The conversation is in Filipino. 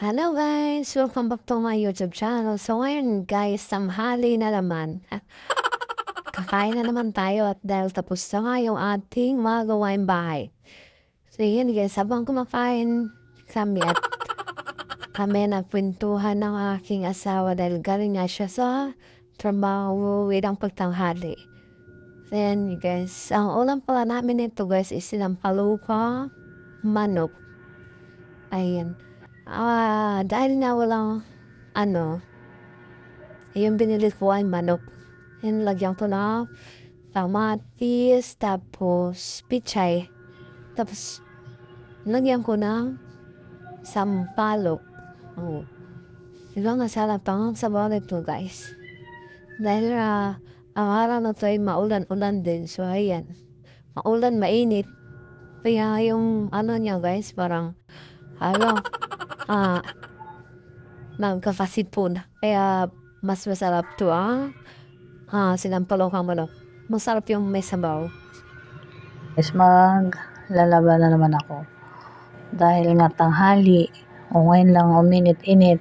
Hello guys! Welcome back to my YouTube channel. So ngayon guys, tanghali na naman. Kakain na naman tayo at dahil tapos na nga yung ating mga gawaing bahay. So yun guys, habang kumakain kami nagkwentuhan ng aking asawa dahil galing nga siya sa trabaho ng pagtanghali. Then guys, ang ulam pala namin ito guys is sinampaluka manok. Ayan. Dahil nga walang yung binili ko ay manok. Yan, lagyan ko na kamatis, tapos pichay. Tapos, lagyan ko ng sampalok. Oh. Diba masarap ang sabaw nito guys. Dahil ang araw na to ay maulan-ulan din. So, ayan. Maulan, mainit. Kaya yung niya guys, parang, nagkakasipon. Kaya, mas masarap to sinampalok ang manok. Masarap yung may sabaw. Guys, maglalaban na naman ako. Dahil nga tanghali, o ngayon lang uminit-init,